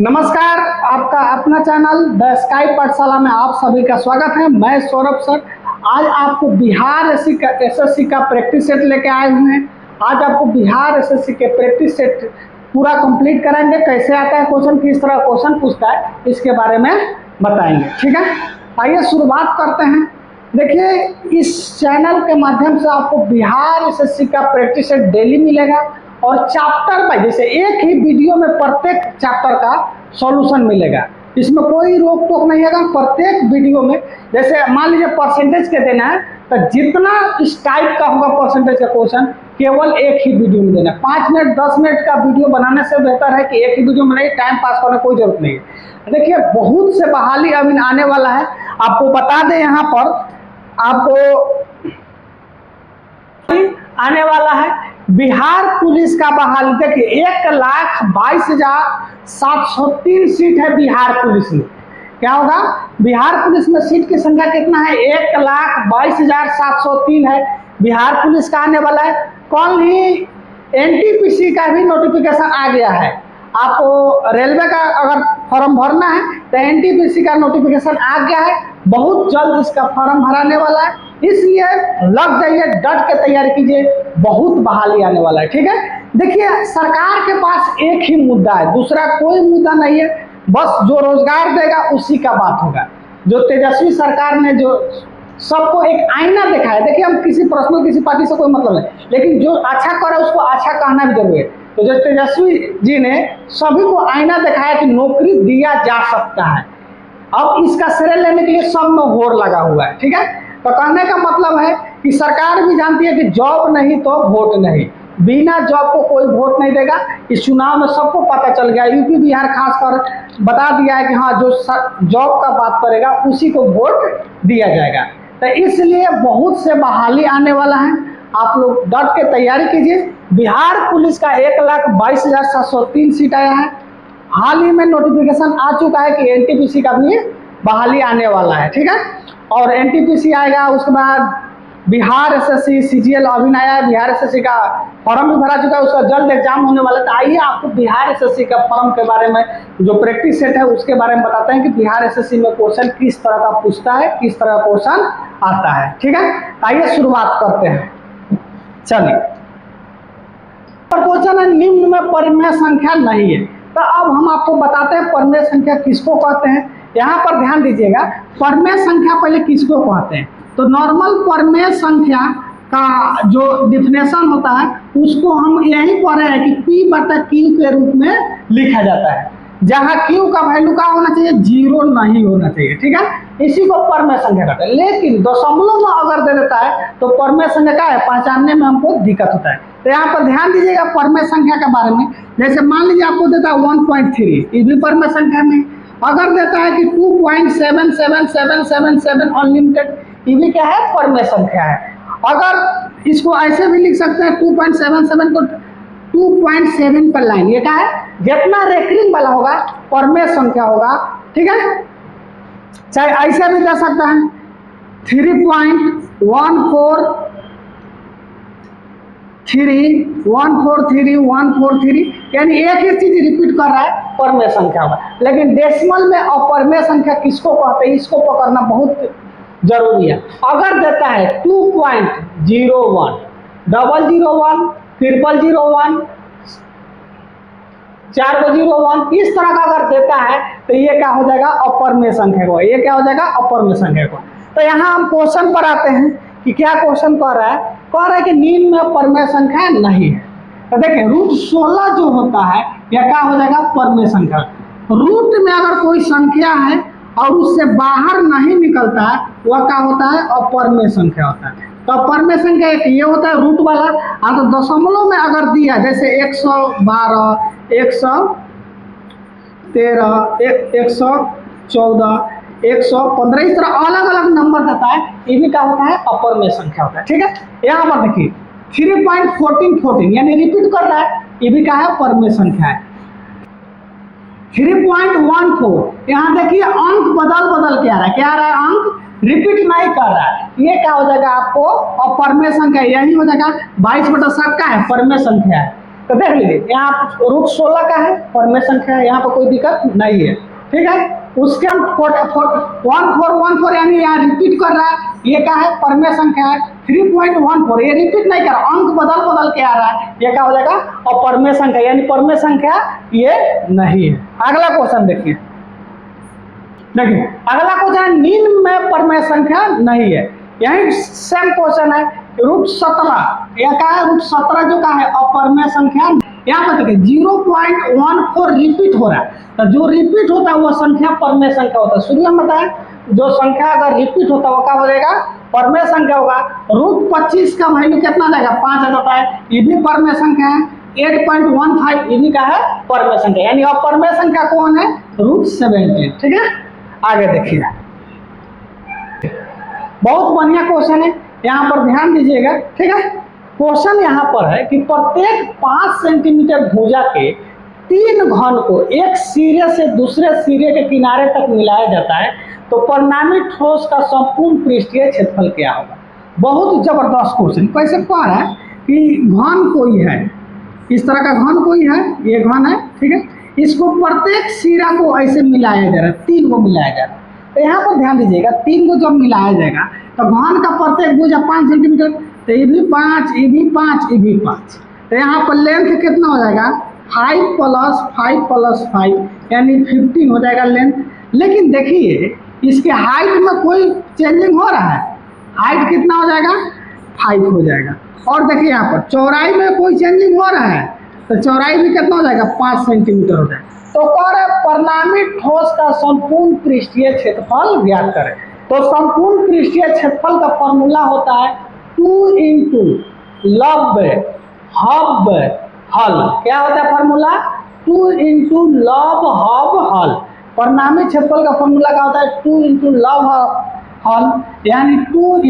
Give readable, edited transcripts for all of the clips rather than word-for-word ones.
नमस्कार, आपका अपना चैनल द स्काई पाठशाला में आप सभी का स्वागत है। मैं सौरभ सर आज आपको बिहार एसएससी का प्रैक्टिस सेट लेके आए हुए हैं। आज आपको बिहार एसएससी के प्रैक्टिस सेट पूरा कंप्लीट कराएंगे। कैसे आता है क्वेश्चन, किस तरह क्वेश्चन पूछता है, इसके बारे में बताएंगे। ठीक है, आइए शुरुआत करते हैं। देखिए, इस चैनल के माध्यम से आपको बिहार एसएससी का प्रैक्टिस सेट डेली मिलेगा और चैप्टर बाय जैसे एक ही वीडियो में प्रत्येक चैप्टर का सॉल्यूशन मिलेगा। इसमें कोई रोक टोक नहीं है। प्रत्येक वीडियो में जैसे मान लीजिए परसेंटेज के देना है तो जितना इस टाइप का होगा परसेंटेज का क्वेश्चन केवल एक ही वीडियो में देना है। 5 मिनट 10 मिनट का वीडियो बनाने से बेहतर है कि एक ही वीडियो में नहीं, टाइम पास करने की कोई जरूरत नहीं है। देखिए, बहुत से बहाली अभी आने वाला है। आपको बता दें, यहाँ पर आपको आने वाला है बिहार पुलिस का बहाली। देखिए, 1,22,703 सीट है बिहार पुलिस में। क्या होगा, बिहार पुलिस में सीट की संख्या कितना है? 1,22,703 है। बिहार पुलिस का आने वाला है। कल ही एनटीपीसी का भी नोटिफिकेशन आ गया है। आपको रेलवे का अगर फॉर्म भरना है तो एनटीपीसी का नोटिफिकेशन आ गया है। बहुत जल्द इसका फॉर्म भराने वाला है, इसलिए लग जाइए, डट के तैयारी कीजिए। बहुत बहाली आने वाला है। ठीक है, देखिए, सरकार के पास एक ही मुद्दा है, दूसरा कोई मुद्दा नहीं है। बस जो रोजगार देगा उसी का बात होगा। जो तेजस्वी सरकार ने जो सबको एक आईना दिखाया। देखिए, हम किसी पर्सनल किसी पार्टी से कोई मतलब नहीं, लेकिन जो अच्छा करे उसको अच्छा कहना भी जरूरी है। तो जो तेजस्वी जी ने सभी को आईना दिखाया कि नौकरी दिया जा सकता है। अब इसका श्रेय लेने के लिए सब में होड़ लगा हुआ है। ठीक है, तो कहने का मतलब है कि सरकार भी जानती है कि जॉब नहीं तो वोट नहीं। बिना जॉब को कोई वोट नहीं देगा। इस चुनाव में सबको पता चल गया। यूपी बिहार खासकर बता दिया है कि हाँ, जो जॉब का बात करेगा उसी को वोट दिया जाएगा। तो इसलिए बहुत से बहाली आने वाला है। आप लोग डट के तैयारी कीजिए। बिहार पुलिस का 1,22,703 सीट आया है। हाल ही में नोटिफिकेशन आ चुका है कि एनटीपीसी का भी बहाली आने वाला है। ठीक है, और एनटीपीसी आएगा, उसके बाद बिहार एसएससी सीजीएल अभी नया है। बिहार एसएससी का फॉर्म भी भरा चुका है, उसका जल्द एग्जाम होने वाला है। तो आइए आपको बिहार एसएससी का फॉर्म के बारे में, जो प्रैक्टिस सेट है उसके बारे में बताते हैं कि बिहार एसएससी में क्वेश्चन किस तरह का पूछता है, किस तरह का क्वेश्चन आता है। ठीक है, आइए शुरुआत करते हैं। चलिए, क्वेश्चन है निम्न में परिमेय संख्या नहीं है। तो अब हम आपको बताते हैं परिमेय संख्या किसको कहते हैं। यहाँ पर ध्यान दीजिएगा, परिमेय संख्या पहले किसको कहते हैं। तो नॉर्मल परिमेय संख्या का जो डिफिनेशन होता है उसको हम यही पढ़े हैं कि P/Q के रूप में लिखा जाता है, जहाँ Q का वैल्यू का होना चाहिए, 0 नहीं होना चाहिए। ठीक है, इसी को परिमेय संख्या कहते हैं। लेकिन दशमलव में अगर दे देता है तो परिमेय संख्या का है, पहचानने में हमको दिक्कत होता है। तो यहाँ पर ध्यान दीजिएगा परिमेय संख्या के बारे में। जैसे मान लीजिए आपको देता है 1.3, ये भी परिमेय संख्या में। अगर देता है कि 2.77777 अनलिमिटेड, ये भी क्या है, परिमेय संख्या है। अगर इसको ऐसे भी लिख सकते हैं 2.77 को 2.7 पर लाइन, ये क्या है, जितना रेकरिंग वाला होगा परिमेय संख्या होगा। ठीक है, चाहे ऐसे भी दे सकता है 3.143 यानी एक ही चीज रिपीट कर रहा है, परिमेय संख्या होगा। लेकिन डेसिमल में अपरिमेय संख्या किसको कहते हैं, इसको पकड़ना बहुत जरूरी है। अगर देता है 2.01, 001, 001, 401, इस तरह का अगर देता है तो ये क्या हो जाएगा, अपरिमेय संख्या को। ये क्या हो जाएगा, अपरिमेय संख्या को। तो यहाँ हम क्वेश्चन पर आते हैं कि क्या क्वेश्चन कह रहा है कि निम्न में परिमेय संख्या नहीं है। तो देखिए, √16 जो होता है यह क्या हो जाएगा, परिमेय संख्या। रूट में अगर कोई संख्या है और उससे बाहर नहीं निकलता है वह क्या होता है, अपरिमेय संख्या होता है। तो अपरिमेय संख्या एक ये होता है रूट वाला। हाँ, तो दशमलव में अगर दिया, जैसे 112, 113, 114, 115, इस तरह अलग अलग नंबर देता है, ये भी क्या होता है, अपरिमेय संख्या होता है। ठीक है, यहाँ पर देखिए 3.14 यानी रिपीट कर रहा है, ये भी क्या है, परिमेय संख्या है। 3.14, यहाँ देखिए अंक बदल के आ रहा है। क्या आ रहा है, अंक रिपीट नहीं कर रहा है। ये क्या हो जाएगा आपको, अपरिमेय संख्या। यही हो जाएगा 22/7 का है, परिमेय संख्या है। तो देख लीजिए यहाँ √16 का है परमेय संख्या है, यहाँ पर कोई दिक्कत नहीं है, ठीक है। उसके हम 1414 यानी यहाँ रिपीट कर रहा है, ये क्या है परमेय संख्या है। 3.14 ये रिपीट नहीं कर रहा, अंक बदल बदल के आ रहा है, ये क्या हो जाएगा अपरमेय संख्या, यानी परमेय संख्या ये नहीं है। अगला क्वेश्चन देखिए, अगला क्वेश्चन निम्न में परमेय संख्या नहीं है, यही सेम क्वेश्चन है। √17 यह क्या है, √17 जो का है अपरमेय संख्या। यहाँ पर देखिए 0.14 रिपीट हो रहा है, तो जो रिपीट होता है वो संख्या परमेय संख्या होता है। शुरू में बताया जो संख्या अगर रिपीट होता है वो क्या हो जाएगा परमेय संख्या होगा। √25 का वैल्यू कितना जाएगा 5 आ जाता है, ये भी परमेय संख्या है। 8.15 ये भी का है परमेय संख्या, यानी अपरमेय संख्या कौन है √17, ठीक है। आगे देखिए बहुत बढ़िया क्वेश्चन है, यहाँ पर ध्यान दीजिएगा, ठीक है। क्वेश्चन यहाँ पर है कि प्रत्येक 5 सेंटीमीटर भुजा के 3 घन को एक सिरे से दूसरे सिरे के किनारे तक मिलाया जाता है तो परिणामी ठोस का संपूर्ण पृष्ठीय क्षेत्रफल क्या होगा। बहुत जबरदस्त क्वेश्चन। कैसे कह रहा है कि घन कोई है, इस तरह का घन कोई है, ये घन है, ठीक है। इसको प्रत्येक सिरा को ऐसे मिलाया जा रहा है, 3 को मिलाया जा रहा है। तो यहाँ पर ध्यान दीजिएगा 3 को जब मिलाया जाएगा तो घन का प्रत्येक भुजा 5 सेंटीमीटर, तो ये भी 5, ये भी 5, ये भी 5। तो यहाँ पर लेंथ कितना हो जाएगा 5 + 5 + 5 यानी 15 हो जाएगा लेंथ। लेकिन देखिए इसके हाइट में कोई चेंजिंग हो रहा है, हाइट कितना हो जाएगा 5 हो जाएगा। और देखिए यहाँ पर चौड़ाई में कोई चेंजिंग हो रहा है, तो चौड़ाई भी कितना हो जाएगा 5 सेंटीमीटर हो जाएगा। तो कह रहे परिणामी ठोस का संपूर्ण पृष्ठीय क्षेत्रफल ज्ञात करें। तो संपूर्ण पृष्ठीय क्षेत्रफल का फॉर्मूला होता है 2 × लंब हब हल। क्या होता है फॉर्मूला 2 × लंब हब हल। परिणामी क्षेत्रफल का फॉर्मूला क्या होता है 2 × लंब हल, यानी 2 ×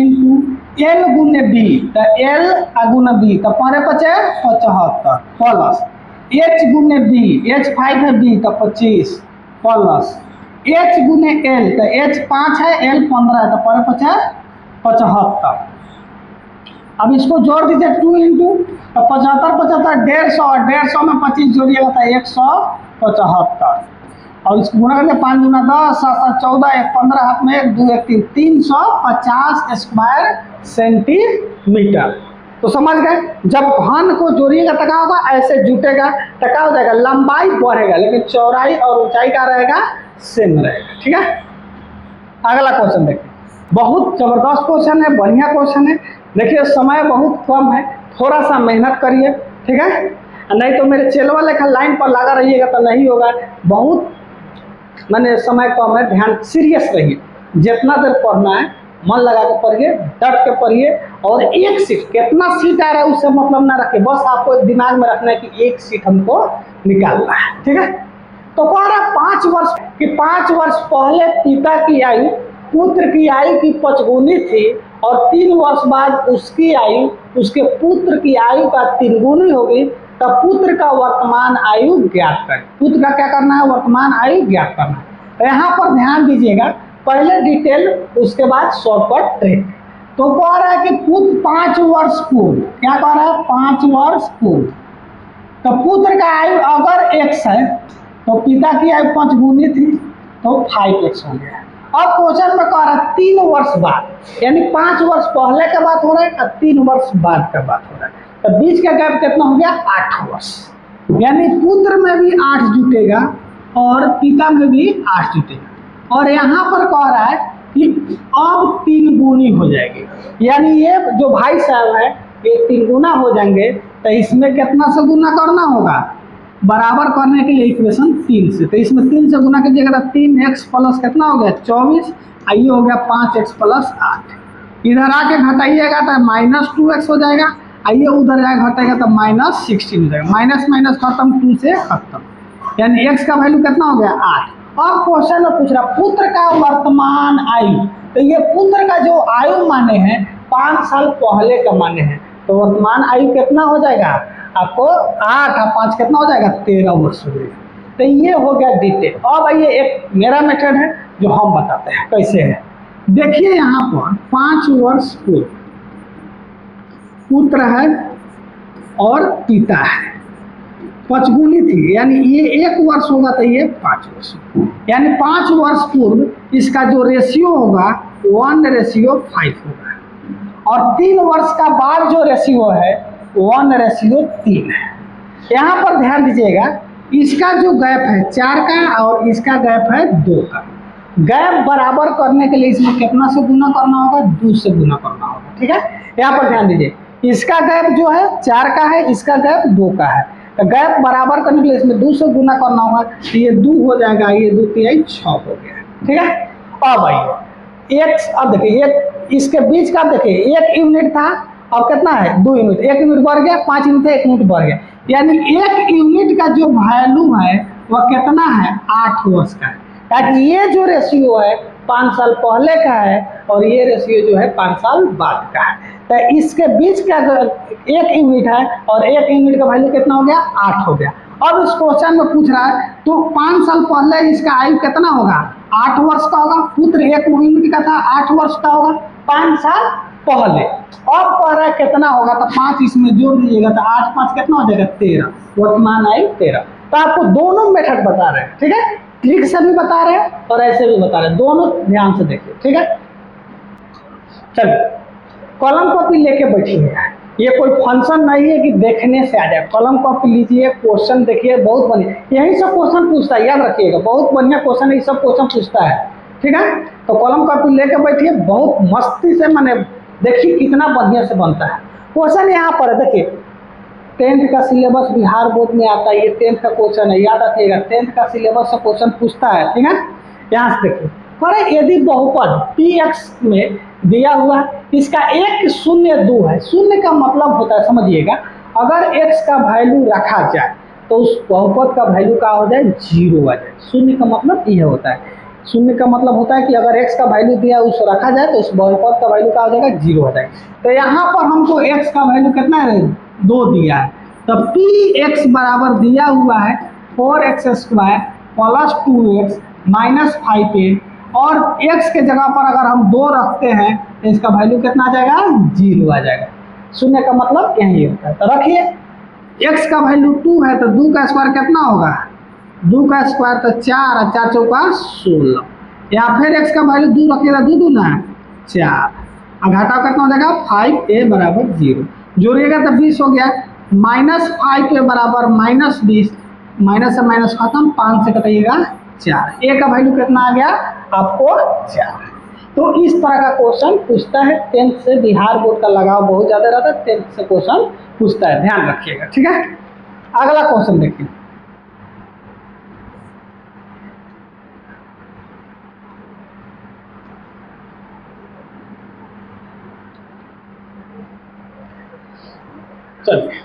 L × B, तो L × B तो 5×5 = 75 प्लस H × B, H 5 है B तो 25 प्लस H × L, तो H 5 है L 15 है तो 5×5 = 75। अब इसको जोड़ दीजिए 2 × तो 75 75 150, 150 में 25 जोड़िएगा तो 175। और इसको गुणा करके 5 × 10 7 7 14 1 15 हाथ में 1 2 1 3 350 स्क्वायर सेंटीमीटर। तो समझ गए, जब घन को जोड़िएगा तो क्या होगा ऐसे जुटेगा तो क्या हो जाएगा लंबाई बढ़ेगा लेकिन चौड़ाई और ऊंचाई का रहेगा सेम रहेगा, ठीक है। अगला क्वेश्चन देखिए, बहुत जबरदस्त क्वेश्चन है, बढ़िया क्वेश्चन है। देखिए समय बहुत कम है, थोड़ा सा मेहनत करिए, ठीक है, नहीं तो मेरे चैनल लेखा लाइन पर लगा रहिएगा तो नहीं होगा। बहुत मैंने समय कम है, ध्यान सीरियस रहिए, जितना देर पढ़ना है मन लगा के पढ़िए, डट के पढ़िए। और एक सीट कितना सीट आ रहा है उससे मतलब ना रखिए, बस आपको दिमाग में रखना है कि एक सीट हमको निकालना है, ठीक है। तो कह रहा 5 वर्ष कि 5 वर्ष पहले पिता की आयु पुत्र की आयु की 5 गुनी थी और 3 वर्ष बाद उसकी आयु उसके पुत्र की आयु का 3 गुनी होगी, तब पुत्र का वर्तमान आयु ज्ञात करें। पुत्र का क्या करना है वर्तमान आयु ज्ञात करना है। तो यहाँ पर ध्यान दीजिएगा, पहले डिटेल उसके बाद शॉर्टकट ट्रिक। तो कह रहा है कि पुत्र 5 वर्ष पूर्व, क्या कह रहा है 5 वर्ष पूर्व, तो पुत्र का आयु अगर x है तो पिता की आयु 5 गुनी थी तो 5x हो गया। अब क्वेश्चन में कह रहा है 3 वर्ष बाद, यानी 5 वर्ष पहले का बात हो रहा है और 3 वर्ष बाद का बात हो रहा है, तो बीच का गैप कितना हो गया 8 वर्ष, यानी पुत्र में भी 8 जुटेगा और पिता में भी 8 जुटेगा। और यहाँ पर कह रहा है कि अब 3 गुनी हो जाएगी, यानी ये जो भाई साहब है ये 3 गुना हो जाएंगे, तो इसमें कितना से गुना करना होगा बराबर करने के लिए इक्वेशन 3 से, तो इसमें 3 से गुना कीजिएगा तो 3x प्लस कितना हो गया 24, ये हो गया 5x प्लस 8। इधर आके घटाइएगा तो -2x हो जाएगा, आइए उधर जाके घटाएगा तो -16 हो जाएगा, माइनस माइनस खत्म 2 से खत्म, यानी x का वैल्यू कितना हो गया 8। और क्वेश्चन में पूछ रहा पुत्र का वर्तमान आयु, तो ये पुत्र का जो आयु माने हैं 5 साल पहले का माने हैं, तो वर्तमान आयु कितना हो जाएगा आपको 8 और 5 कितना हो जाएगा 13 वर्ष हो जाएगा। तो ये हो गया डिटेल। अब आइए एक मेरा मेथड है जो हम बताते हैं कैसे है। देखिए यहाँ पर 5 वर्ष पूर्व पुत्र है और पिता है, पचगुनी थी, यानी ये 1 वर्ष होगा तो ये 5 वर्ष, यानी 5 वर्ष पूर्व इसका जो रेशियो होगा 1:5 होगा, और 3 वर्ष का बाद जो रेशियो है 1:3 है। यहाँ पर ध्यान दीजिएगा, इसका जो गैप है 4 का और इसका गैप है 2 का। गैप बराबर करने के लिए इसमें कितना से गुना करना होगा? 2 से गुना करना होगा। ठीक है, यहाँ पर ध्यान दीजिए, इसका गैप जो है 4 का है, इसका गैप 2 का है, तो गैप बराबर करने के लिए इसमें 2 से गुना करना होगा, तो ये 2 हो जाएगा, ये 2 3 6 हो गया। ठीक है, अब आइए एक, अब देखिए इसके बीच का देखिए 1 यूनिट था, अब कितना है 2 यूनिट, 1 यूनिट बढ़ गया, 5 यूनिट था 1 यूनिट बढ़ गया, यानी 1 यूनिट का जो वैल्यू है वह कितना है? 8 वर्ष का है, ताकि ये जो रेशियो है 5 साल पहले का है और ये रेशियो जो है 5 साल बाद का है, तो इसके बीच का 1 यूनिट है और 1 यूनिट का वैल्यू कितना हो गया? 8 हो गया। अब इस क्वेश्चन में पूछ रहा है तो 5 साल पहले इसका आयु कितना होगा? 8 वर्ष का होगा, पुत्र 1 यूनिट का था 8 वर्ष का होगा 5 साल पहले। अब कह रहा है कितना होगा, तो 5 इसमें जोड़ दीजिएगा तो 8 5 कितना हो जाएगा? 13, वर्तमान आयु 13। तो आपको दोनों मेथड बता रहे हैं, ठीक है, ट्रिक से भी बता रहे हैं और ऐसे भी बता रहे हैं, दोनों ध्यान से देखिए। ठीक है, चलिए कलम कॉपी लेके बैठिए, ये कोई फंक्शन नहीं है कि देखने से आ जाए, कलम कॉपी लीजिए, क्वेश्चन देखिए, बहुत बढ़िया, यही सब क्वेश्चन पूछता है, याद रखिएगा, बहुत बढ़िया क्वेश्चन, ये सब क्वेश्चन पूछता है। ठीक है, तो कलम कॉपी लेके बैठिए, बहुत मस्ती से, मैंने देखिए कितना बढ़िया से बनता है क्वेश्चन। यहाँ पर देखिए 10th का सिलेबस बिहार बोर्ड में आता है, ये 10th का क्वेश्चन है, याद रखिएगा 10th का सिलेबस से क्वेश्चन पूछता है। ठीक है, यहाँ से देखिए, पर यदि बहुपद px में दिया हुआ है, इसका 1 0 2 है, शून्य का मतलब होता है, समझिएगा, अगर x का वैल्यू रखा जाए तो उस बहुपद का वैल्यू क्या हो जाए? 0 आ जाए। शून्य का मतलब यह होता है, शून्य का मतलब होता है कि अगर x का वैल्यू दिया उसको रखा जाए तो उस बहुपद का वैल्यू क्या हो जाएगा? 0 हो जाएगा। तो यहाँ पर हमको x का वैल्यू कितना है? 2 दिया है, तो px बराबर दिया हुआ है 4x² plus 2x minus 5a, और x के जगह पर अगर हम 2 रखते हैं तो इसका वैल्यू कितना आ जाएगा? 0 आ जाएगा। शून्य का मतलब यही होता है। तो रखिए x का वैल्यू 2 है तो 2 का स्क्वायर कितना होगा? 2 का स्क्वायर तो 4 और 4 चौका 16, या फिर x का वैल्यू 2 रखिएगा, 2 2 ना 4, और घटाव कितना हो जाएगा? 5a बराबर 0, जोड़िएगा तो 20 हो गया, माइनस 5a बराबर माइनस 20, माइनस से माइनस खत्म, 5 से कटाइएगा 4, a का वैल्यू कितना आ गया आपको? 4। तो इस तरह का क्वेश्चन पूछता है 10th से, बिहार बोर्ड का लगाव बहुत ज़्यादा रहता है, 10th से क्वेश्चन पूछता है, ध्यान रखिएगा। ठीक है, अगला क्वेश्चन देखिए, चलिए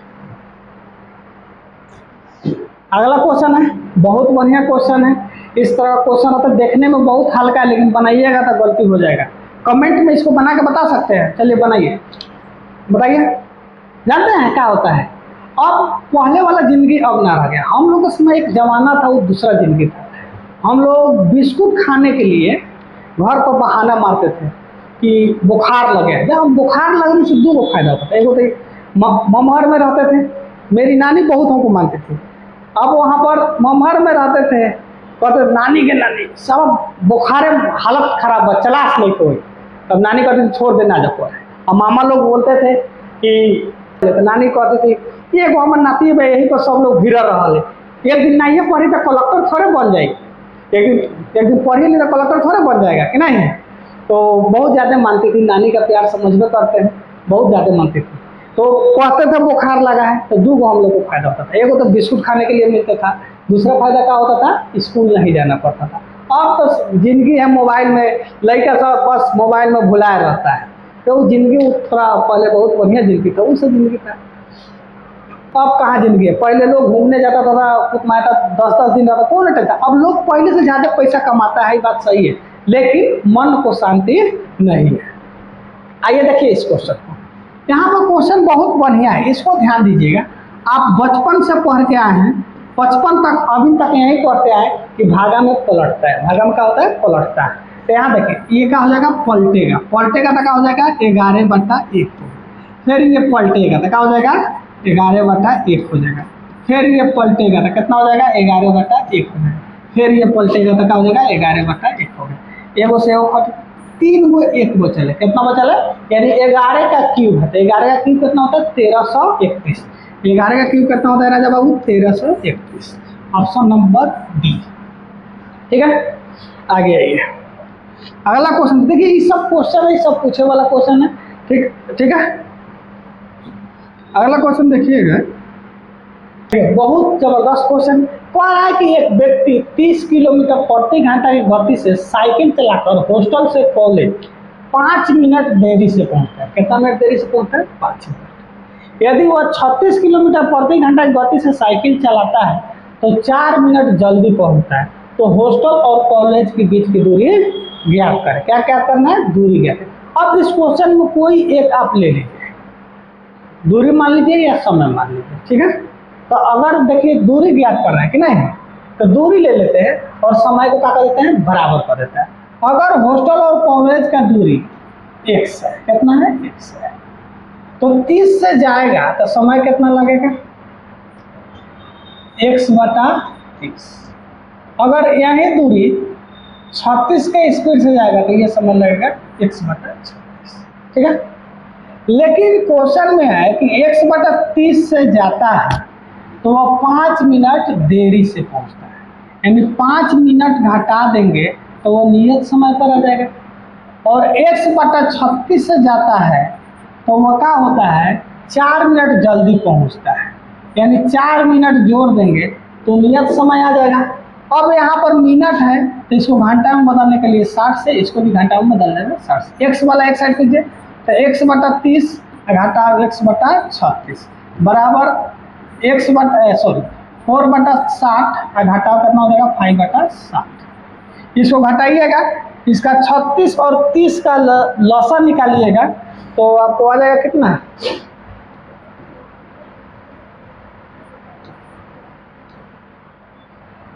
अगला क्वेश्चन है, बहुत बढ़िया क्वेश्चन है। इस तरह का क्वेश्चन होता है, देखने में बहुत हल्का है, लेकिन बनाइएगा तो गलती हो जाएगा। कमेंट में इसको बना के बता सकते हैं, चलिए बनाइए, बताइए। जानते हैं क्या होता है? अब पहले वाला जिंदगी अब ना रह गया, हम लोग उसमें एक जमाना था, वो दूसरा जिंदगी था। हम लोग बिस्कुट खाने के लिए घर पर बहाना मारते थे कि बुखार लगे। जब हम बुखार लगने से 2 फायदा होता था, एक होता है ममहर में रहते थे, मेरी नानी बहुत हमको मानती थी, अब वहाँ पर ममहर में रहते थे, कहते नानी के नानी सब बुखारे हालत खराब है, चलाश नहीं कोई, तब नानी कहती थी छोड़ देना जब पर, और मामा लोग बोलते थे कि, नानी कहती थी ये हमर नाती है, यही पर सब लोग भिड़ रहा है, एक दिन नहीं पढ़ी तो कलेक्टर थोड़े बन जाएगी, एक दिन पढ़ी नहीं तो कलेक्टर थोड़े बन जाएगा कि नहीं। तो बहुत ज़्यादा मानती थी, नानी का प्यार समझ करते हैं, बहुत ज़्यादा मानती थी। तो कहते थे बुखार लगा है, तो 2 हम लोग को फायदा होता था, एक तो बिस्कुट खाने के लिए मिलता था, दूसरा फायदा क्या होता था? स्कूल नहीं जाना पड़ता था। अब तो जिंदगी है मोबाइल में, लड़का सब बस मोबाइल में भुलाया रहता है, तो वो जिंदगी थोड़ा पहले बहुत बढ़िया जिंदगी था, उससे जिंदगी था। अब कहाँ जिंदगी है? पहले लोग घूमने जाता था, कुतमाता 10-10 दिन रहता, कौन हटता था? अब लोग पहले से ज़्यादा पैसा कमाता है, बात सही है, लेकिन मन को शांति नहीं है। आइए देखिए इस क्वेश्चन को, यहाँ पर क्वेश्चन बहुत बढ़िया है, इसको ध्यान दीजिएगा। आप बचपन से पढ़ के आए हैं, 55 तक अभी तक यही पढ़ते आए कि भागा में पलटता है, भागा में क्या होता है? पलटता है। तो यहाँ देखिए ये क्या हो जाएगा? पलटेगा, पलटेगा तो क्या हो जाएगा? 11/1, फिर ये पलटेगा तो क्या हो जाएगा? 11/1 हो जाएगा, फिर ये पलटेगा तो कितना हो जाएगा 11/1 हो जाएगा, फिर ये पलटेगा तो क्या हो जाएगा 11/1 हो गया। एगो से एगो कट, 3 गो 1 बचल है, कितना बचल है यानी 11 का क्यूब है, तो 11 का क्यूब कितना होता है 1331। 11 का क्यूब कितना होता है Raja Babu 1331, option number D. ठीक है, आगे आइए अगला क्वेश्चन। देखिए ये सब क्वेश्चन है, ये सब पूछे वाला क्वेश्चन है। ठीक है, अगला क्वेश्चन देखिएगा, बहुत जबरदस्त क्वेश्चन। कह रहा है कि एक व्यक्ति 30 किलोमीटर प्रति घंटा की गति से साइकिल चलाकर हॉस्टल से कॉलेज 5 मिनट देरी से पहुंचता है। कितना मिनट देरी से पहुंचता है 5 मिनट। यदि वह 36 किलोमीटर प्रति घंटा की गति से साइकिल चलाता है तो 4 मिनट जल्दी पहुंचता है, तो हॉस्टल और कॉलेज के बीच की दूरी ज्ञात करें। क्या क्या करना है, दूरी ज्ञात। अब इस क्वेश्चन में कोई एक आप ले लीजिए, दूरी मान लीजिए या समय मान लीजिए। ठीक है, तो अगर देखिए दूरी ज्ञात करना है कि नहीं, तो दूरी ले लेते हैं और समय को क्या कर देते हैं बराबर कर देते हैं। अगर हॉस्टल और कॉलेज का दूरी x है, कितना है x है, तो 30 से जाएगा तो समय कितना लगेगा x/30। अगर यही दूरी 36 के स्पीड से जाएगा तो ये समय लगेगा x/36। ठीक है, लेकिन क्वेश्चन में है कि x/30 से जाता है तो वह 5 मिनट देरी से पहुंचता है, यानी 5 मिनट घटा देंगे तो वो नियत समय पर आ जाएगा। और x/36 से जाता है तो वह क्या होता है 4 मिनट जल्दी पहुंचता है, यानी 4 मिनट जोड़ देंगे तो नियत समय आ जाएगा। अब यहाँ पर मिनट है तो इसको घंटा में बदलने के लिए 60 से, इसको भी घंटा में बदल देंगे 60 से। x वाला एक साइड कीजिए, तो x/30 घटा x/36 बराबर 4/60 घटाओ कितना हो जाएगा 5/60। इसको घटाइएगा, इसका 36 और 30 का लसा निकालिएगा तो आपको आ जाएगा कितना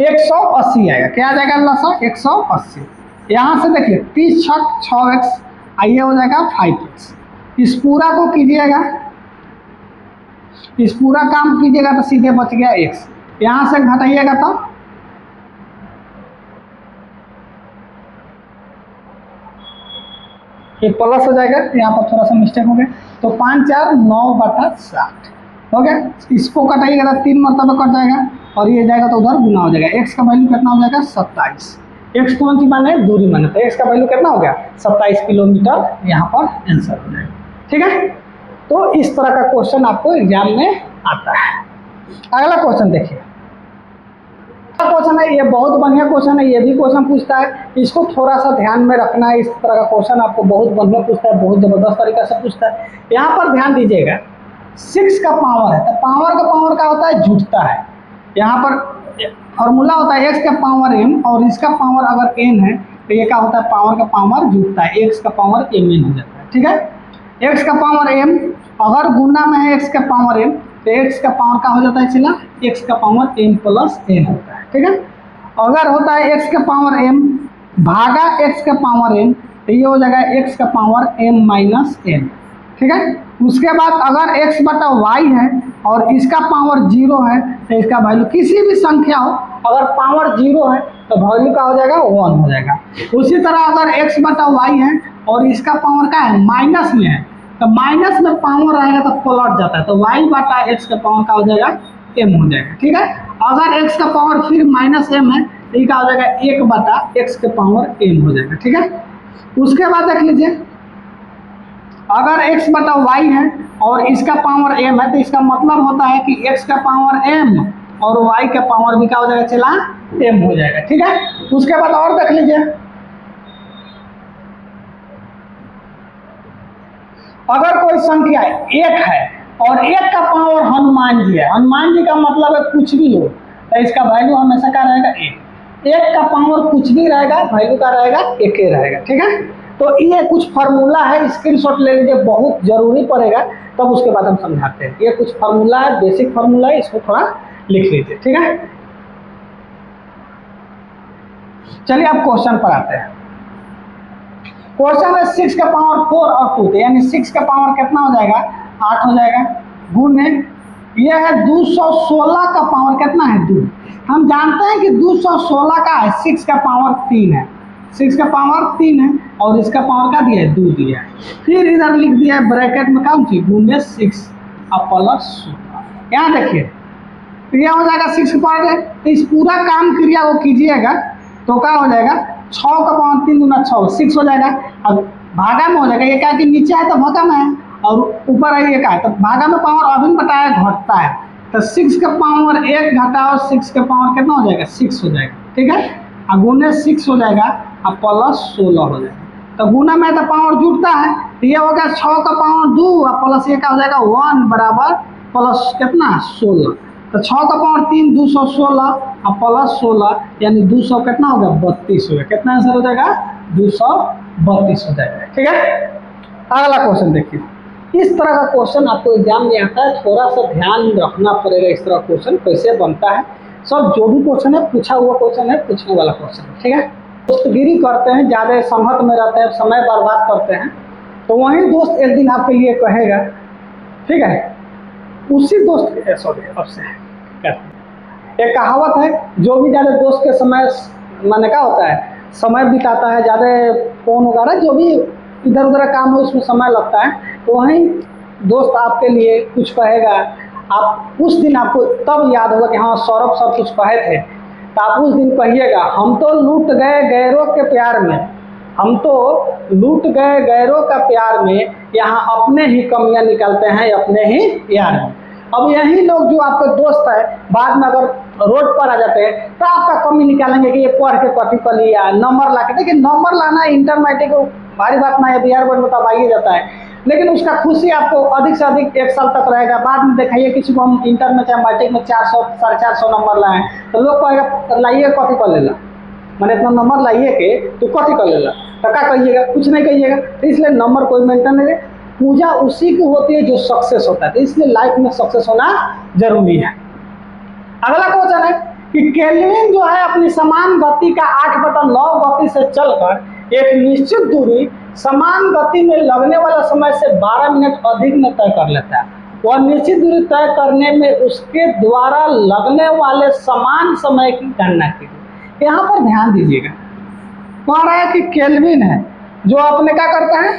180 आएगा। क्या आ जाएगा लसा 180। यहाँ से देखिए 30 × 6x, आइए हो जाएगा 5x। इस पूरा को कीजिएगा, इस पूरा काम कीजिएगा तो सीधे बच गया x। यहाँ से घटाइएगा तो ये प्लस हो जाएगा, यहाँ पर थोड़ा सा मिस्टेक हो गया, तो 5 4 9/60 हो गया। इसको कटाइएगा तो 3 मरतबा कट जाएगा और ये जाएगा तो उधर गुना हो जाएगा। x का वैल्यू कितना हो जाएगा 27। x कौन सी माने दूरी माने, तो x का वैल्यू कितना हो गया 27 किलोमीटर, यहाँ पर आंसर हो जाएगा। ठीक है, तो इस तरह का क्वेश्चन आपको एग्जाम में आता है। अगला क्वेश्चन देखिए, क्वेश्चन है ये बहुत बढ़िया क्वेश्चन है, ये भी क्वेश्चन पूछता है, इसको थोड़ा सा ध्यान में रखना है। इस तरह का क्वेश्चन आपको बहुत बढ़िया पूछता है, बहुत जबरदस्त तरीका से पूछता है। यहाँ पर ध्यान दीजिएगा 6 का पावर है, तो पावर का पावर क्या होता है जुटता है। यहाँ पर फॉर्मूला होता है x का पावर m और इसका पावर अगर n है तो ये क्या होता है पावर का पावर जुटता है, x का पावर mn हो जाता है। ठीक है, x का पावर m अगर गुना में है x का पावर m तो x का पावर क्या हो जाता है चला x का पावर m + n होता है। ठीक है, अगर होता है x का पावर m भागा x का पावर n तो ये हो जाएगा x का पावर m - n। ठीक है, उसके बाद अगर x/y है और इसका पावर 0 है तो इसका वैल्यू किसी भी संख्या हो अगर पावर 0 है तो वैल्यू का हो जाएगा 1 हो जाएगा। उसी तरह अगर x/y है और इसका पावर क्या है माइनस में है तो माइनस में पावर आएगा तो पलट जाता है, तो y/x का पावर का हो जाएगा m हो जाएगा। ठीक है, अगर x का पावर फिर -m है तो ये क्या हो जाएगा 1/x के पावर m हो जाएगा। ठीक है, उसके बाद देख लीजिए अगर x/y है और इसका पावर m है तो इसका मतलब होता है कि x का पावर m और y का पावर भी क्या हो जाएगा चला m हो जाएगा। ठीक है, उसके बाद और देख लीजिए अगर कोई संख्या 1 है और 1 का पावर हनुमान जी है, हनुमान जी का मतलब है कुछ भी हो तो इसका वैल्यू हमेशा क्या रहेगा 1। 1 का पावर कुछ भी रहेगा वैल्यू का रहेगा 1 ही रहेगा। ठीक है, तो ये कुछ फार्मूला है, स्क्रीनशॉट ले लीजिए, बहुत जरूरी पड़ेगा तब उसके बाद हम समझाते हैं। ये कुछ फार्मूला है, बेसिक फार्मूला है, इसको थोड़ा लिख लीजिए। ठीक है, चलिए अब क्वेश्चन पर आते हैं। क्वेश्चन है 6 का पावर 4 और 2, यानी 6 का पावर कितना हो जाएगा 8 हो जाएगा, गुणे ये है 216 का पावर कितना है 2। हम जानते हैं कि 216 का है 6 का पावर 3 है, 6 का पावर 3 है और इसका पावर का दिया है 2 दिया है। फिर इधर लिख दिया है ब्रैकेट में कौन सी गुने 6 और प्लस 16। यहाँ देखिए क्रिया हो जाएगा 6 का पावर है, तो इस पूरा काम क्रिया को कीजिएगा तो क्या हो जाएगा 6 का पावर 3 गुना 6 6 हो जाएगा। अब भागा में हो जाएगा, ये क्या कि नीचे है तो भागा में है और ऊपर है ये क्या है, तो भागा में पावर अभी बताया घटता है, तो 6 का पावर 1 घटाओ 6 का पावर कितना हो जाएगा 6 हो जाएगा, ठीक है। और गुने 6 हो जाएगा और प्लस 16 हो जाएगा, तो गुना में तो पावर जुड़ता है, तो ये हो गया 6 का पावर 2 और प्लस ये क्या हो जाएगा 1 बराबर प्लस कितना 16, तो 6 का पावर 3 216 और प्लस 16 यानी 200 कितना हो गया 32 हो गया। कितना आंसर हो जाएगा 232 हो जाएगा, ठीक है। अगला क्वेश्चन देखिए, इस तरह का क्वेश्चन आपको एग्जाम में आता है, थोड़ा सा ध्यान रखना पड़ेगा इस तरह क्वेश्चन कैसे बनता है। सब जो भी क्वेश्चन है पूछा हुआ क्वेश्चन है, पूछने वाला क्वेश्चन है, ठीक है। दोस्तगिरी करते हैं, ज़्यादा संगत में रहते हैं, समय बर्बाद करते हैं, तो वही दोस्त एक दिन आपके लिए कहेगा, ठीक है, उसी दोस्त के सॉरी अब से एक कहावत है, जो भी ज़्यादा दोस्त के समय माने क्या होता है समय बिताता है, ज़्यादा फोन वगैरह जो भी इधर उधर काम है उसमें समय लगता है, तो वहीं दोस्त आपके लिए कुछ कहेगा, आप उस दिन आपको तब याद होगा कि हाँ सौरभ सर कुछ कहे थे, तो आप उस दिन कहिएगा हम तो लूट गए गैरों के प्यार में, हम तो लूट गए गैरों का प्यार में, यहाँ अपने ही कमियां निकालते हैं अपने ही यार में। अब यही लोग जो आपके दोस्त है बाद में अगर रोड पर आ जाते हैं तो आपका कमी निकालेंगे कि ये पढ़ के कथी कर लिया, नंबर ला के। देखिए नंबर लाना इंटरमीडिएट को भारी बात ना है, बिहार बोर्ड में तब आइए जाता है, लेकिन उसका खुशी आपको अधिक से अधिक 1 साल तक रहेगा। बाद में दिखाइए किसी को हम इंटर में चाहे मैट्रिक में 400 450 नंबर लाए तो लोग कहेगा लाइए कथी कर लेला, मैंने इतना नंबर लाइए के तो कथी कर लेला, तो क्या कहिएगा कुछ नहीं कहिएगा। तो इसलिए नंबर कोई मेंटेन नहीं, पूजा उसी की होती है जो सक्सेस होता है, तो इसलिए लाइफ में सक्सेस होना जरूरी है। अगला क्वेश्चन है कि केल्विन जो है अपनी समान गति का 8/9 गति से चलकर एक निश्चित दूरी समान गति में लगने वाला समय से 12 मिनट अधिक में तय कर लेता है। वह निश्चित दूरी तय करने में उसके द्वारा लगने वाले समान समय की गणना कीजिए। यहाँ पर ध्यान दीजिएगा, कह रहा है कि केल्विन है जो अपने क्या करता है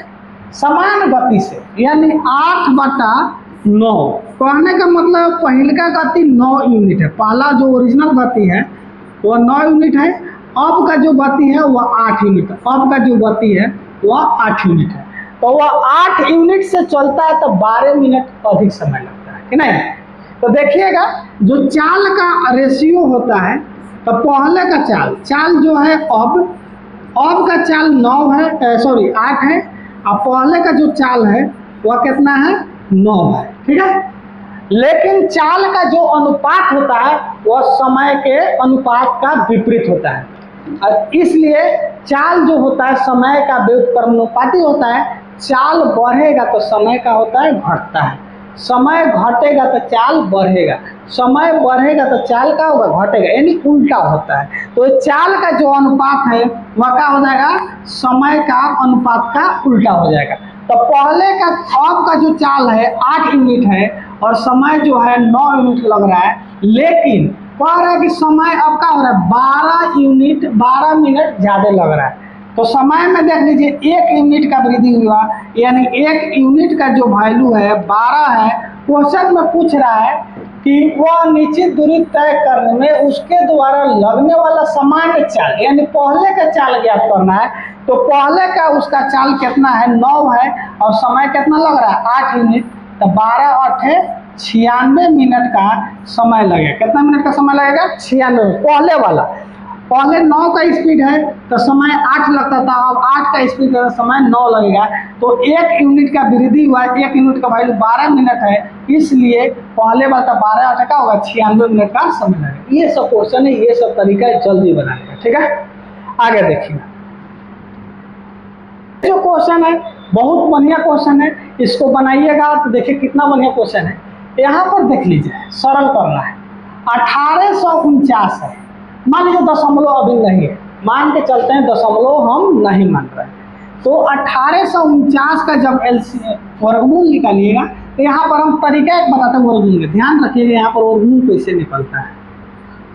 समान गति से, यानी 8/9, कहने का मतलब पहले का गति 9 यूनिट है, पहला जो ओरिजिनल गति है वह 9 यूनिट है, अब का जो गति है वह 8 यूनिट है, अब का जो गति है वह 8 यूनिट है, तो वह 8 यूनिट से चलता है तो 12 मिनट अधिक समय लगता है कि नहीं। तो देखिएगा जो चाल का रेशियो होता है, तो पहले का चाल जो है अब का चाल 9 है, सॉरी 8 है, और पहले का जो चाल है वह कितना है 9 है, ठीक है। लेकिन चाल का जो अनुपात होता है वह समय के अनुपात का विपरीत होता है, और इसलिए चाल जो होता है समय का व्युत्क्रमानुपाती होता है। चाल बढ़ेगा तो समय का होता है घटता है, समय घटेगा तो चाल बढ़ेगा, समय बढ़ेगा तो चाल का होगा घटेगा, यानी उल्टा होता है। तो चाल का जो अनुपात है वह क्या हो जाएगा समय का अनुपात का उल्टा हो जाएगा। तो पहले का अब का जो चाल है 8 यूनिट है और समय जो है 9 यूनिट लग रहा है, लेकिन कह रहा है कि समय अब क्या हो रहा है 12 मिनट ज़्यादा लग रहा है। तो समय में देख लीजिए 1 यूनिट का वृद्धि हुआ, यानी 1 यूनिट का जो वैल्यू है 12 है। क्वेश्चन में पूछ रहा है कि वह निश्चित दूरी तय करने में उसके द्वारा लगने वाला सामान्य चाल, यानी पहले का चाल ज्ञात करना है। तो पहले का उसका चाल कितना है 9 है और समय कितना लग रहा है 8 यूनिट, तो 12 8 96 मिनट का समय लगेगा। कितना मिनट का समय लगेगा 96। पहले वाला पहले 9 का स्पीड है तो समय 8 लगता था, अब 8 का स्पीड है समय 9 लगेगा। तो 1 यूनिट का वृद्धि हुआ, 1 यूनिट का वैल्यू 12 मिनट है, इसलिए पहले वाला था 12 8 का होगा 96 मिनट का समय लगेगा। ये सब क्वेश्चन है, ये सब तरीका है जल्दी बनाने का, ठीक है। आगे देखिए जो क्वेश्चन है बहुत बढ़िया क्वेश्चन है, इसको बनाइएगा तो देखिए कितना बढ़िया क्वेश्चन है। यहाँ पर देख लीजिए, सरल करना है। 1849 है, मान लीजिए दशमलव अभी नहीं है, मान के चलते हैं दशमलव हम नहीं मान रहे हैं। तो 1849 का जब वर्गमूल निकालिएगा तो यहाँ पर हम तरीका एक बताते हैं वर्गमूल का, ध्यान रखिएगा यहाँ पर वर्गमूल कैसे निकलता है।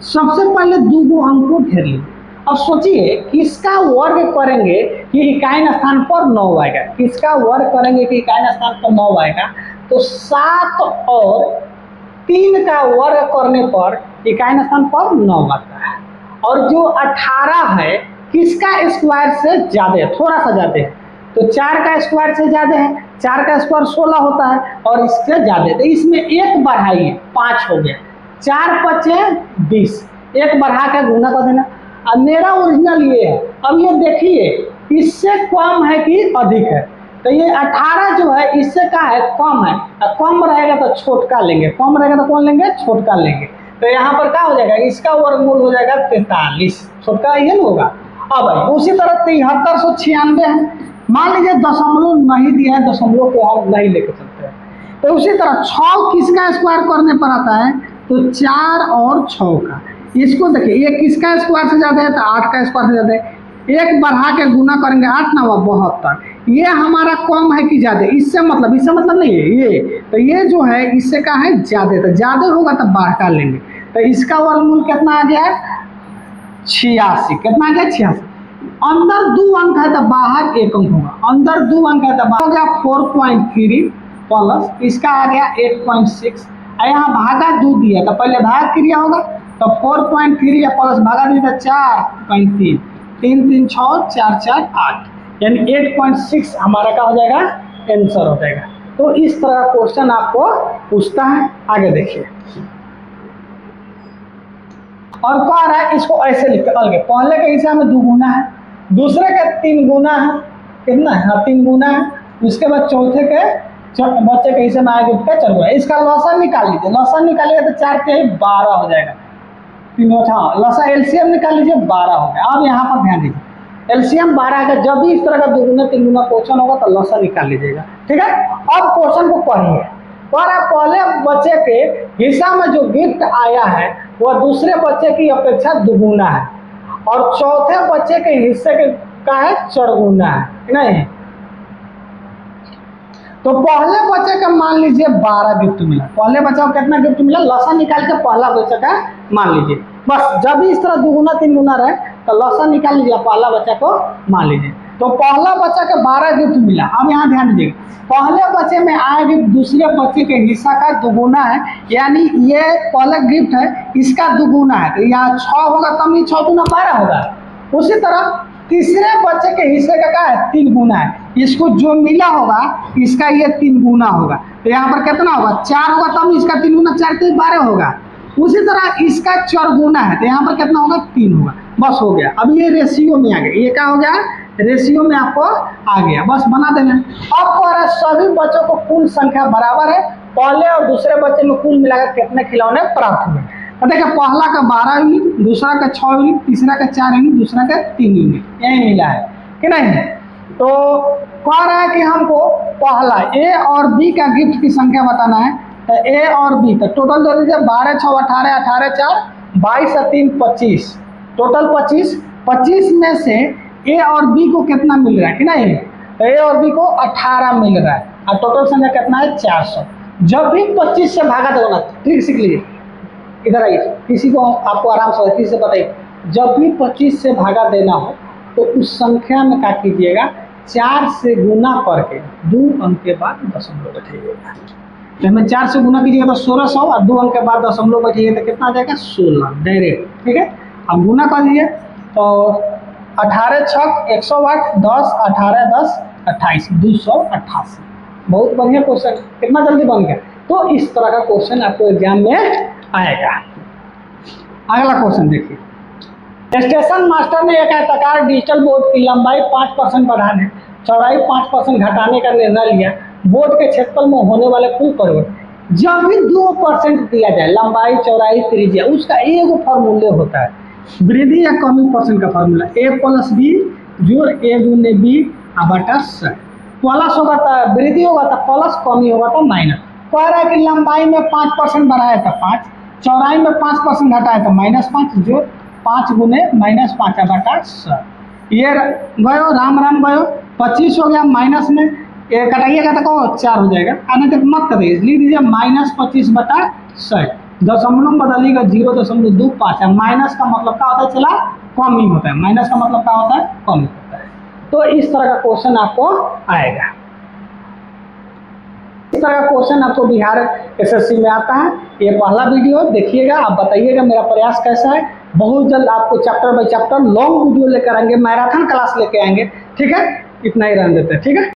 सबसे पहले दो गो अंक को घेर लीजिए। अब सोचिए किसका वर्ग करेंगे कि इकाई स्थान पर 9 आएगा, किसका वर्ग करेंगे कि इकाई स्थान पर 9 आएगा, तो 7 और 3 का वर्ग करने पर इकाई स्थान पर 9 आता है। और जो 18 है किसका स्क्वायर से ज्यादा है, थोड़ा सा ज्यादा है, तो 4 का स्क्वायर से ज्यादा है, 4 का स्क्वायर 16 होता है और इससे ज्यादा है, तो इसमें एक बढ़ाइए 5 हो गया, 4 बचे 20, एक बढ़ा के गुना कर देना। अब मेरा ओरिजिनल ये है, अब ये देखिए इससे कम है कि अधिक है, तो ये 18 जो है इससे क्या है, कम है, कम रहेगा तो छोटका लेंगे, कम रहेगा तो कौन लेंगे, छोटका लेंगे। तो यहाँ पर क्या हो जाएगा, इसका वर्गमूल हो जाएगा 43, छोटका ये होगा। अब उसी तरह 7396 है, मान लीजिए दशमलव नहीं दिया है, दशमलव को हम नहीं लेकर चलते हैं। तो उसी तरह 6 किसका स्क्वायर करने पर आता है, तो 4 और 6 का। इसको देखिए ये किसका स्क्वायर से ज़्यादा है, तो 8 का स्क्वायर से ज़्यादा है, एक बढ़ा के गुना करेंगे 8 9 72, ये हमारा कम है कि ज़्यादा, इससे मतलब नहीं है ये, तो ये जो है इससे क्या है ज़्यादा, तो ज़्यादा होगा तो बाहर का लेंगे, तो इसका वर्गमूल कितना आ गया 86, कितना आ गया 86। अंदर 2 अंक है तो बाहर 1 अंक होगा, अंदर 2 अंक है तो बाहर हो गया 4.3 प्लस इसका आ गया 8.6, यहाँ भागा 2 दिया तो पहले भाग क्रिया होगा, तो 4.3 या प्लस भागा दिया तो 4.3, 3 3 6 4 4 8, यानी 8.6 हमारा क्या हो जाएगा, आंसर हो जाएगा। तो इस तरह का क्वेश्चन आपको पूछता है। आगे देखिए और कह रहा है इसको ऐसे लिख के, पहले के हिसाब में 2 गुना है, दूसरे के 3 गुना है, कितना है, हाँ 3 गुना है, उसके बाद चौथे के बच्चे के हिस्से में आगे उठ के 4 गुना, इसका लॉसन निकाल लीजिए, लॉसन निकालिएगा तो 4 के 12 हो जाएगा, 3 हाँ लॉसन एलसीएम निकाल लीजिए 12 हो गया। अब यहाँ पर ध्यान दीजिए एलसीएम 12 है, जब भी इस तरह का 2 गुना 3 गुना क्वेश्चन होगा तो लॉसन निकाल लीजिएगा, ठीक है। अब क्वेश्चन को पढ़िए, पर पहले बच्चे के हिस्सा में जो गिफ्ट आया है वह दूसरे बच्चे की अपेक्षा 2 गुना है और चौथे बच्चे के हिस्से का है 4 गुना है, नहीं। तो पहले बच्चे का मान लीजिए 12 गिफ्ट मिला, पहले बच्चे को कितना गिफ्ट मिला, लॉसन निकाल के पहला बच्चे का मान लीजिए, बस जब भी इस तरह 2 गुना 3 गुना रहे तो लॉसन निकाल लीजिए, पहला बच्चा को मान लीजिए। तो पहला बच्चा के 12 गिफ्ट मिला। अब यहाँ ध्यान दीजिएगा, पहले बच्चे में आया गिफ्ट दूसरे बच्चे के हिस्सा का 2 गुना है, यानी ये पहला गिफ्ट है इसका 2 गुना है, तो यहाँ 6 होगा तब ये 6 गुना 12 होगा। उसी तरह तीसरे बच्चे के हिस्से का क्या है 3 गुना है, इसको जो मिला होगा इसका ये 3 गुना होगा, तो यहाँ पर कितना होगा 4 होगा तब इसका 3 गुना 4 3 12 होगा। उसी तरह इसका 4 गुना है तो यहाँ पर कितना होगा 3 होगा, बस हो गया। अब ये रेशियो में आ गया, ये क्या हो गया रेशियो में आपको आ गया, बस बना देना। अब पर सभी बच्चों को कुल संख्या बराबर है, पहले और दूसरे बच्चे में कुल मिलाकर कितने खिलौने प्राप्त हुए, तो देखिए पहला का 12 यूनिट, दूसरा का 6 यूनिट, तीसरा का 4 यूनिट, दूसरा का 3 यूनिट, यही मिला है कि नहीं। तो कह रहा है कि हमको पहला ए और बी का गिफ्ट की संख्या बताना है, तो ए और बी तो टोटल दे दीजिए 12 6 18 18 4 22 और 3 25, टोटल 25 में से ए और बी को कितना मिल रहा है कि नहीं, तो ए और बी को 18 मिल रहा है और टोटल संख्या कितना है 400। जब भी 25 से भागा देना, ठीक सीख लीजिए, इधर आइए, किसी को आपको आराम से किसी से बताइए, जब भी 25 से भागा देना हो तो उस संख्या में क्या कीजिएगा 4 से गुना करके 2 अंक के बाद दशमलव बैठाइएगा, तो हमें 4 से गुना कीजिएगा तो 1600 और 2 अंक के बाद दशमलव बैठिएगा तो कितना आ जाएगा 16 डायरेक्ट, ठीक है। अब गुना कर दीजिए तो 18 6 108 10 18 10 28 288, बहुत बढ़िया क्वेश्चन, कितना जल्दी बन गया। तो इस तरह का क्वेश्चन आपको एग्जाम में आएगा। अगला क्वेश्चन देखिए, स्टेशन मास्टर ने एक आयताकार डिजिटल बोर्ड की लंबाई 5% बढ़ाने, चौड़ाई 5% घटाने का निर्णय लिया। बोर्ड के क्षेत्रफल में होने वाले कुल परिवर्तन, जब भी 2% दिया जाए लंबाई चौड़ाई त्रिज्या, उसका एक फॉर्मूले होता है, वृद्धि या कमी परसेंट का फॉर्मूला a + b जोड़ a गुने b बटा स, प्लस होगा तो वृद्धि होगा तो प्लस, कमी होगा तो माइनस। कह रहा है कि लंबाई में 5% बढ़ाया तो 5, चौड़ाई में 5% घटाया तो -5 जो 5 गुने -5 बटा स। ये गयो राम राम गयो, 25 हो गया, माइनस में ये कटाइएगा तो कहो 4 हो जाएगा, आने तक मत करिए, लिख दीजिए -25/100। दशमलव बदलिएगा 0.25 है। माइनस का मतलब क्या होता है चला, कम ही होता है, माइनस का मतलब क्या होता है, कम ही होता है। तो इस तरह का क्वेश्चन आपको आएगा, इस तरह का क्वेश्चन आपको बिहार एसएससी में आता है। ये पहला वीडियो देखिएगा, आप बताइएगा मेरा प्रयास कैसा है। बहुत जल्द आपको chapter by chapter long video लेकर आएंगे, मैराथन क्लास लेके आएंगे, ठीक है। इतना ही रहने देते हैं, ठीक है।